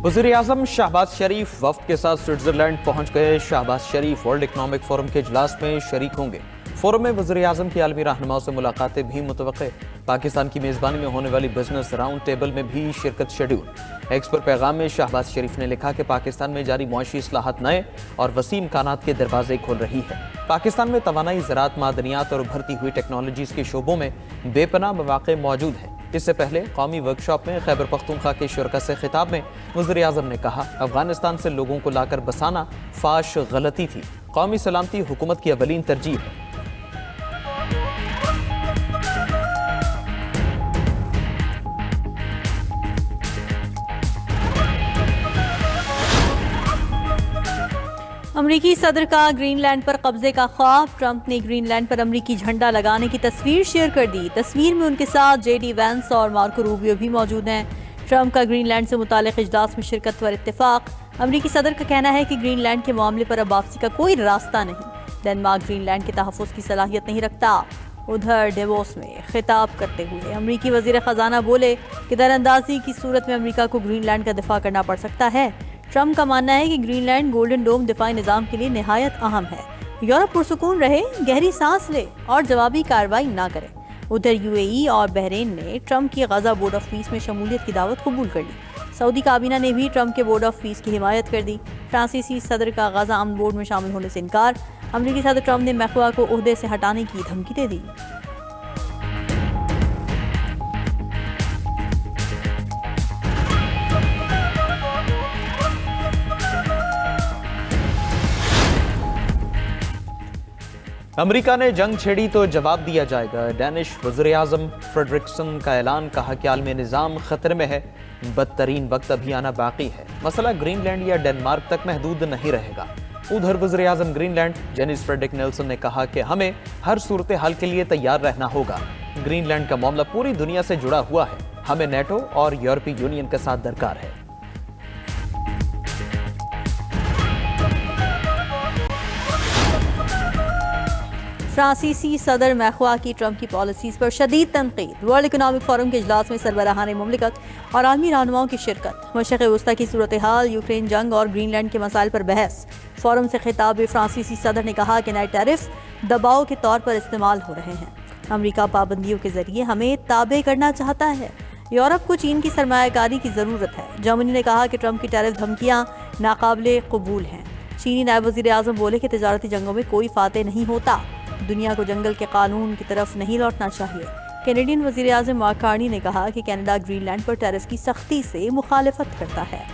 वज़ीर आज़म शहबाज शरीफ वफ्द के साथ स्विट्जरलैंड पहुंच गए। शहबाज शरीफ वर्ल्ड इकनॉमिक फोरम के इजलास में शरीक होंगे। फोरम में वज़ीर आज़म की आलमी रहनुमाओं से मुलाकातें भी मुतवक्के। पाकिस्तान की मेज़बानी में होने वाली बिजनेस राउंड टेबल में भी शिरकत शेड्यूल। एक्स पर पैगाम में शहबाज शरीफ ने लिखा कि पाकिस्तान में जारी मुआशी इस्लाहात नए और वसी इम्कानात के दरवाजे खोल रही है। पाकिस्तान में तवानाई, ज़राअत, मादनियात और उभरती हुई टेक्नोलॉजीज़ के शोबों में बेपनाह मौक़े मौजूद हैं। इससे पहले कौमी वर्कशॉप में खैबर पख्तूनख्वा के शुरका से खिताब में वज़ीर आज़म ने कहा, अफगानिस्तान से लोगों को लाकर बसाना फाश गलती थी। कौमी सलामती हुकूमत की अवलीन तरजीह है। अमरीकी सदर का ग्रीनलैंड पर कब्जे का ख्वाब। ट्रंप ने ग्रीनलैंड पर अमरीकी झंडा लगाने की तस्वीर शेयर कर दी। तस्वीर में उनके साथ जेडी वैंस और मार्को रूबियो भी मौजूद हैं। ट्रंप का ग्रीनलैंड से मुताल्लिक़ इजलास में शिरकत पर इत्तेफाक। अमरीकी सदर का कहना है कि ग्रीनलैंड के मामले पर अब वापसी का कोई रास्ता नहीं। डेनमार्क ग्रीनलैंड के तहफ़्फ़ुज़ की सलाहियत नहीं रखता। उधर डेवोस में खिताब करते हुए अमरीकी वज़ीर ख़जाना बोले कि दरअंदाजी की सूरत में अमरीका को ग्रीनलैंड का दिफा करना पड़ सकता है। ट्रंप का मानना है कि ग्रीनलैंड गोल्डन डोम दिफाई निज़ाम के लिए निहायत अहम है। यूरोप पुरसुकून रहे, गहरी सांस ले और जवाबी कार्रवाई ना करे। उधर यूएई और बहरीन ने ट्रंप की गजा बोर्ड ऑफ पीस में शमूलियत की दावत कबूल कर ली। सऊदी काबीना ने भी ट्रंप के बोर्ड ऑफ पीस की हिमायत कर दी। फ्रांसीसी सदर का गजा अमन बोर्ड में शामिल होने से इनकार। अमरीकी सदर ट्रंप ने मैख्वा को ओहदे से हटाने की धमकी दे दी। अमेरिका ने जंग छेड़ी तो जवाब दिया जाएगा। डैनिश वज़ीर आज़म फ्रेडरिक्सन का ऐलान, कहा कि आलमी निज़ाम खतरे में है, बदतरीन वक्त अभी आना बाकी है। मसला ग्रीनलैंड या डेनमार्क तक महदूद नहीं रहेगा। उधर वज़ीर आज़म ग्रीनलैंड जेनिस फ्रेडरिक नेल्सन ने कहा कि हमें हर सूरत हाल के लिए तैयार रहना होगा। ग्रीनलैंड का मामला पूरी दुनिया से जुड़ा हुआ है। हमें नेटो और यूरोपीय यूनियन का साथ दरकार है। फ्रांसीसी सदर मैख्वा की ट्रंप की पॉलिसीज पर शदीद तनकीद। वर्ल्ड इकनॉमिक फोरम के इजलास में सरबराहान मुमलिकत और आलमी रहनुमाओं की शिरकत। मशरिक़ वस्ता की सूरत हाल, यूक्रेन जंग और ग्रीनलैंड के मसाइल पर बहस। फोरम से खिताब में फ्रांसीसी सदर ने कहा कि नए टैरिफ दबाव के तौर पर इस्तेमाल हो रहे हैं। अमरीका पाबंदियों के जरिए हमें ताबे करना चाहता है। यूरोप को चीन की सरमायाकारी की ज़रूरत है। जर्मनी ने कहा कि ट्रंप की टैरिफ धमकियाँ नाकाबिले कबूल हैं। चीनी नायब वज़ीर आज़म बोले कि तिजारती जंगों में कोई फातेह नहीं होता। दुनिया को जंगल के कानून की तरफ नहीं लौटना चाहिए। कैनेडियन वज़ीर आज़म मार्क कार्नी ने कहा कि कनाडा ग्रीनलैंड पर टैरिफ की सख्ती से मुखालिफत करता है।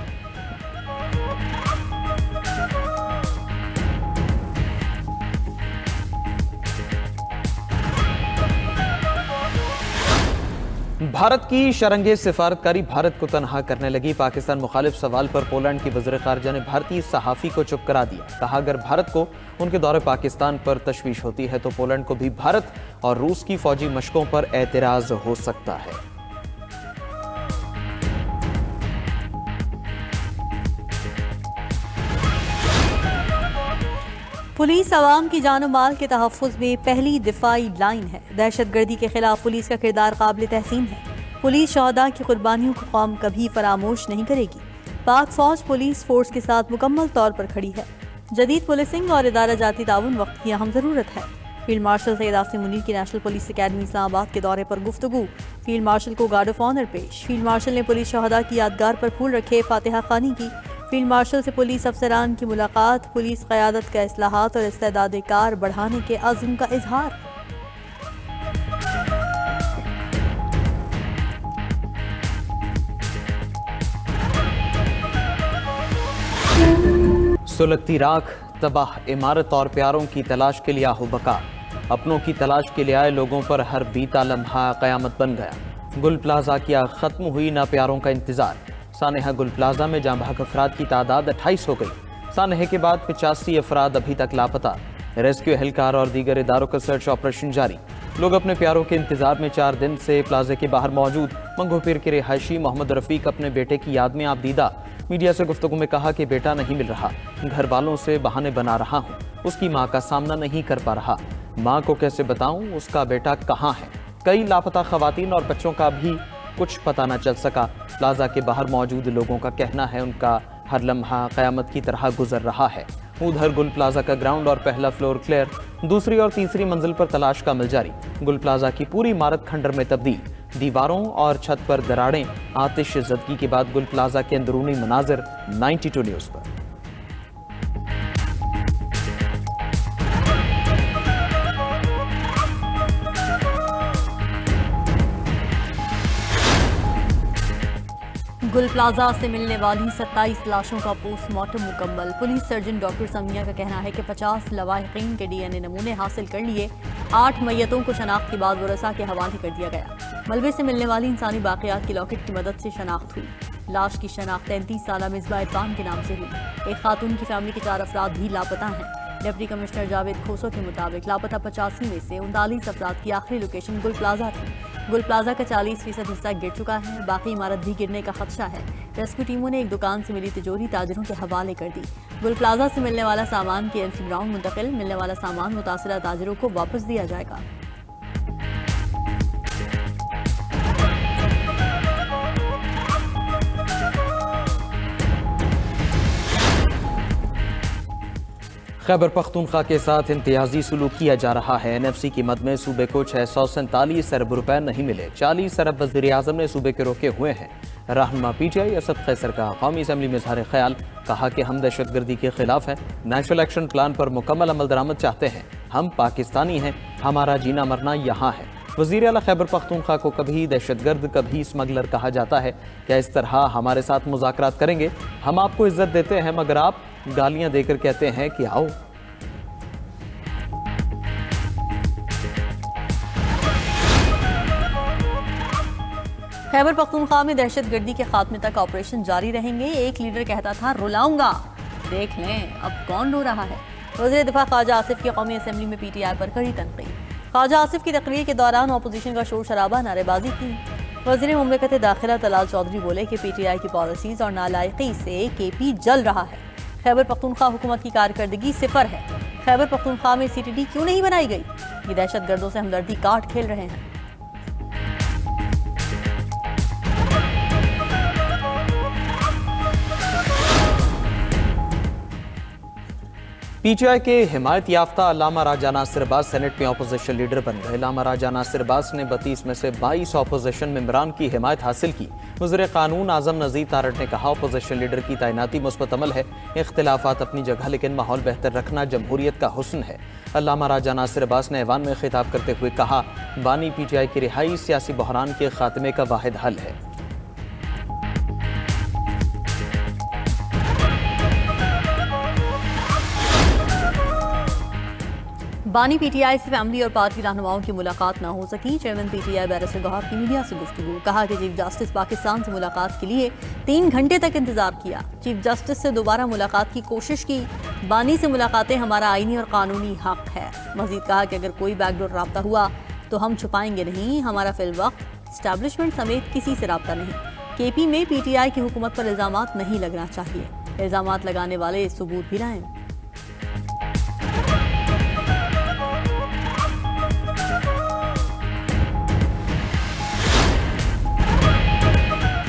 भारत की शरंगे सिफारतकारी भारत को तनहा करने लगी। पाकिस्तान मुखालिफ सवाल पर पोलैंड की वज़ीर ख़ारजा ने भारतीय सहाफ़ी को चुप करा दिया। कहा, अगर भारत को उनके दौरे पाकिस्तान पर तशवीश होती है तो पोलैंड को भी भारत और रूस की फौजी मशकों पर एतराज़ हो सकता है। पुलिस आवाम की जान माल के तहफ़्फ़ुज़ में पहली दिफाई लाइन है। दहशतगर्दी के खिलाफ पुलिस का किरदार काबिल तहसीन है। पुलिस शहदा की कुर्बानियों को कौम कभी फरामोश नहीं करेगी। पाक फौज पुलिस फोर्स के साथ मुकम्मल तौर पर खड़ी है। जदीद पुलिसिंग और इदारा जाती ताउन वक्त की अहम ज़रूरत है। फील्ड मार्शल सैयद आसिम मुनीर की नेशनल पुलिस अकेडमी इस्लामाबाद के दौरे पर गुफ्तगू। फील्ड मार्शल को गार्ड ऑफ ऑनर पेश। फील्ड मार्शल ने पुलिस शहदा की यादगार पर फूल रखे, फातिहा खानी की। फील्ड मार्शल से पुलिस अफसरान की मुलाकात। पुलिस क़यादत का इस्लाहात और इस्तेदाद कार बढ़ाने के अज़्म का इजहार। सुलगती राख, तबाह इमारत और प्यारों की तलाश के लिए आहू बका। अपनों की तलाश के लिए आए लोगों पर हर बीता लम्हा क़यामत बन गया। गुल प्लाजा किया ख़त्म हुई ना प्यारों का इंतज़ार। सानेहा गुल प्लाजा में जाँ भाग अफराद की तादाद 28 हो गई। सानहे के बाद 85 अफराद अभी तक लापता। रेस्क्यू एहलकार और दीगर इदारों का सर्च ऑपरेशन जारी। लोग अपने प्यारों के इंतजार में 4 दिन से प्लाजे के बाहर मौजूद। मंगोपीर के रिहायशी मोहम्मद रफीक अपने बेटे की याद में आबदीदा। मीडिया से गुफ्तगू में कहा कि बेटा नहीं मिल रहा, घर वालों से बहाने बना रहा हूँ, उसकी माँ का सामना नहीं कर पा रहा, माँ को कैसे बताऊँ उसका बेटा कहाँ है। कई लापता खवातीन और बच्चों का भी कुछ पता न चल सका। प्लाजा के बाहर मौजूद लोगों का कहना है उनका हर लम्हा क़यामत की तरह गुजर रहा है। उधर गुल प्लाजा का ग्राउंड और पहला फ्लोर क्लियर, दूसरी और तीसरी मंजिल पर तलाश का अमल जारी। गुल प्लाजा की पूरी इमारत खंडर में तब्दील, दीवारों और छत पर दरारें। आतिश ज़दगी के बाद गुल प्लाजा के अंदरूनी मनाजिर 92 न्यूज़ पर। गुल प्लाजा से मिलने वाली 27 लाशों का पोस्टमार्टम मुकम्मल। पुलिस सर्जन डॉक्टर समिया का कहना है कि 50 लवाहिकीन के डीएनए नमूने हासिल कर लिए। 8 मैयतों को शनाख्त के बाद वरसा के हवाले कर दिया गया। मलबे से मिलने वाली इंसानी बाक़ियात की लॉकेट की मदद से शनाख्त हुई। लाश की शनाख्त 33 साला मिसबा इरफान के नाम से हुई। एक खातून की फैमिली के 4 अफराद भी लापता हैं। डिप्टी कमिश्नर जावेद खोसो के मुताबिक लापता 85 में से 39 अफराद की आखिरी लोकेशन गुल प्लाजा थी। गुल प्लाजा का 40% हिस्सा गिर चुका है, बाकी इमारत भी गिरने का खदशा है। रेस्क्यू टीमों ने एक दुकान से मिली तिजोरी ताजरों के हवाले कर दी। गुल प्लाजा से मिलने वाला सामान केएमसी ग्राउंड मुंतकिल, मिलने वाला सामान मुतासरा ताजरों को वापस दिया जाएगा। खैबर पख्तूनख्वा के साथ इम्तियाजी सलूक किया जा रहा है। एनएफसी की मद में सूबे को 647 अरब रुपए नहीं मिले। 40 अरब वज़ीर आज़म ने सूबे के रोके हुए हैं। रहनुमा पीटीआई असद कैसर का कौमी असम्बली में इज़हार ख्याल, कहा कि हम दहशतगर्दी के खिलाफ हैं, नेशनल एक्शन प्लान पर मुकम्मल अमल दरामद चाहते हैं। हम पाकिस्तानी हैं, हमारा जीना मरना यहाँ है। वज़ीर आला खैबर पख्तूनख्वा को कभी दहशतगर्द कभी स्मगलर कहा जाता है। क्या इस तरह हमारे साथ मुज़ाकरात करेंगे? हम आपको इज्जत देते हैं मगर आप गालियां देकर कहते हैं कि आओ। खैबर पख्तूनख्वा में दहशतगर्दी के खात्मे तक ऑपरेशन जारी रहेंगे। एक लीडर कहता था रुलाऊंगा, देख लें अब कौन रो रहा है। वज़ीर दिफा ख्वाजा आसिफ की कौमी असम्बली में पीटीआई पर कड़ी तनकीद। ख्वाजा आसिफ की तकरीर के दौरान अपोजिशन का शोर शराबा, नारेबाजी की। वज़ीर मुमलिकत दाखिला तलाल चौधरी बोले कि पीटीआई की पॉलिसीज और नालायकी से केपी जल रहा है। खैबर पख्तूनख्वा हुकूमत की कारकर्दगी सिफर है। खैबर पख्तूनख्वा में सीटीडी क्यों नहीं बनाई गई? ये दहशतगर्दों से हमदर्दी काट खेल रहे हैं। पीटीआई के हिमायत याफ्ता अल्लामा राजा नासिर अब्बास सेनेट में अपोजिशन लीडर बन गए। अल्लामा राजा नासिर अब्बास ने 32 में से 22 अपोजिशन मेंबरान की हिमायत हासिल की। वज़ीर कानून आज़म नज़ीर तारड़ ने कहा अपोजिशन लीडर की तैनाती मुस्बत अमल है। इख्तिलाफात अपनी जगह लेकिन माहौल बेहतर रखना जमहूरियत का हुस्न है। अल्लामा राजा नासिर अब्बास ने ऐवान में खिताब करते हुए कहा बानी पीटीआई की रिहाई सियासी बहरान के खात्मे का वाहिद हल है। बानी पीटीआई से फैमिली और पार्टी रहनुमाओं की मुलाकात न हो सकी। चेयरमैन पीटीआई बैरिस्टर गौहर की मीडिया से गुफ्तगू, कहा कि चीफ जस्टिस पाकिस्तान से मुलाकात के लिए 3 घंटे तक इंतजार किया। चीफ जस्टिस से दोबारा मुलाकात की कोशिश की। बानी से मुलाकातें हमारा आईनी और कानूनी हक है। मजीद कहा कि अगर कोई बैकडोर रब्ता हुआ तो हम छुपाएंगे नहीं। हमारा फिलवक्त इस्टेब्लिशमेंट समेत किसी से रब्ता नहीं। केपी में पीटीआई की हुकूमत पर इल्जामात नहीं लगना चाहिए। इल्जामात लगाने वाले सबूत भी लाएं।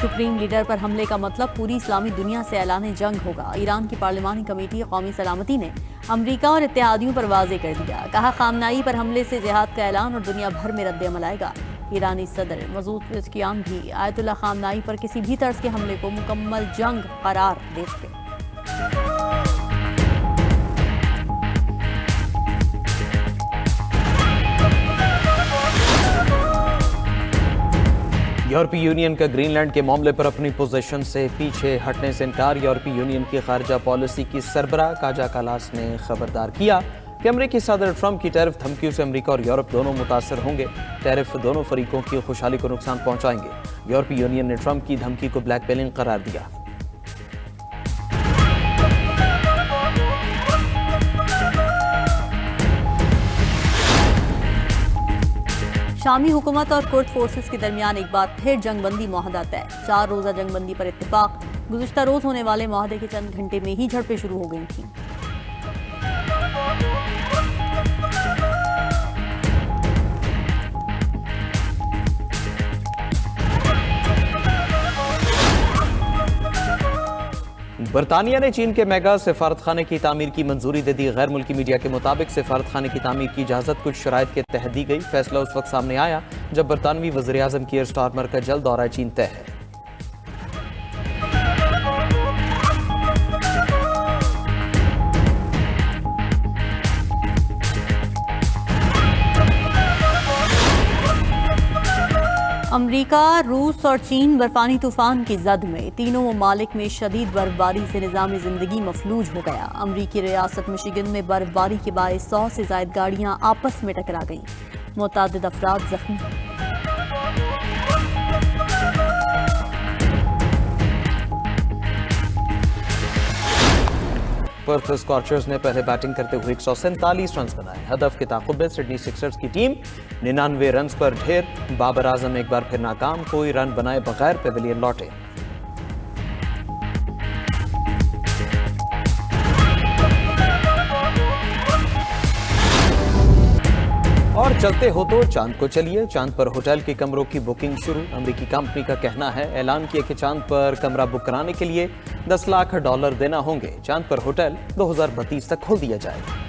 सुप्रीम लीडर पर हमले का मतलब पूरी इस्लामी दुनिया से ऐलान जंग होगा। ईरान की पार्लिमानी कमेटी कौमी सलामती ने अमरीका और इत्तेहादियों पर वाजे कर दिया। कहा खामनाई पर हमले से जिहाद का ऐलान और दुनिया भर में रद्द अमल आएगा। ईरानी सदर मसूद पेज़ेश्कियान भी आयतुल्लाह खामनाई पर किसी भी तर्ज के हमले को मुकम्मल जंग करार देते। यूरोपीय यूनियन का ग्रीनलैंड के मामले पर अपनी पोजीशन से पीछे हटने से इनकार। यूरोपीय यूनियन की खारजा पॉलिसी की सरबराह काजा कालास ने खबरदार किया कि अमेरिकी सदर ट्रंप की टैरिफ धमकियों से अमेरिका और यूरोप दोनों मुतासर होंगे। टैरिफ दोनों फरीकों की खुशहाली को नुकसान पहुंचाएंगे। यूरोपीय यूनियन ने ट्रंप की धमकी को ब्लैकमेलिंग करार दिया। शामी हुकूमत और कुर्द फोर्सेस के दरमियान एक बार फिर जंगबंदी मुआहदा तय। 4 रोज़ा जंगबंदी पर इत्तेफाक। गुज़िश्ता रोज होने वाले मुआहदे के चंद घंटे में ही झड़पें शुरू हो गई थीं। बरतानिया ने चीन के मेगा सिफारतखाने की तामीर की मंजूरी दे दी। गैर मुल्की मीडिया के मुताबिक सिफारतखाने की तामीर की इजाजत कुछ शराइत के तहत दी गई। फैसला उस वक्त सामने आया जब बरतानवी वज़ीर आज़म कीयर स्टारमर का जल्द दौरा चीन तय है। अमरीका, रूस और चीन बर्फानी तूफान की जद में तीनों ममालिक में शदीद बर्फबारी से निज़ाम ज़िंदगी मफलूज हो गया। अमरीकी रियासत मिशिगन में बर्फबारी के बायस 100 से ज़ायद गाड़ियां आपस में टकरा गईं। मुतअद्दिद अफराद जख्मी। पर्थ स्कॉर्चर्स ने पहले बैटिंग करते हुए 147 रन बनाए। हदफ के ताक़ुब में सिडनी सिक्सर्स की टीम 99 रन पर ढेर। बाबर आजम एक बार फिर नाकाम, कोई रन बनाए बगैर पेविलियन लौटे। और चलते हो तो चांद को चलिए। चांद पर होटल के कमरों की बुकिंग शुरू। अमेरिकी कंपनी का कहना है ऐलान किया कि चांद पर कमरा बुक कराने के लिए $10 लाख देना होंगे। चांद पर होटल 2032 तक खोल दिया जाएगा।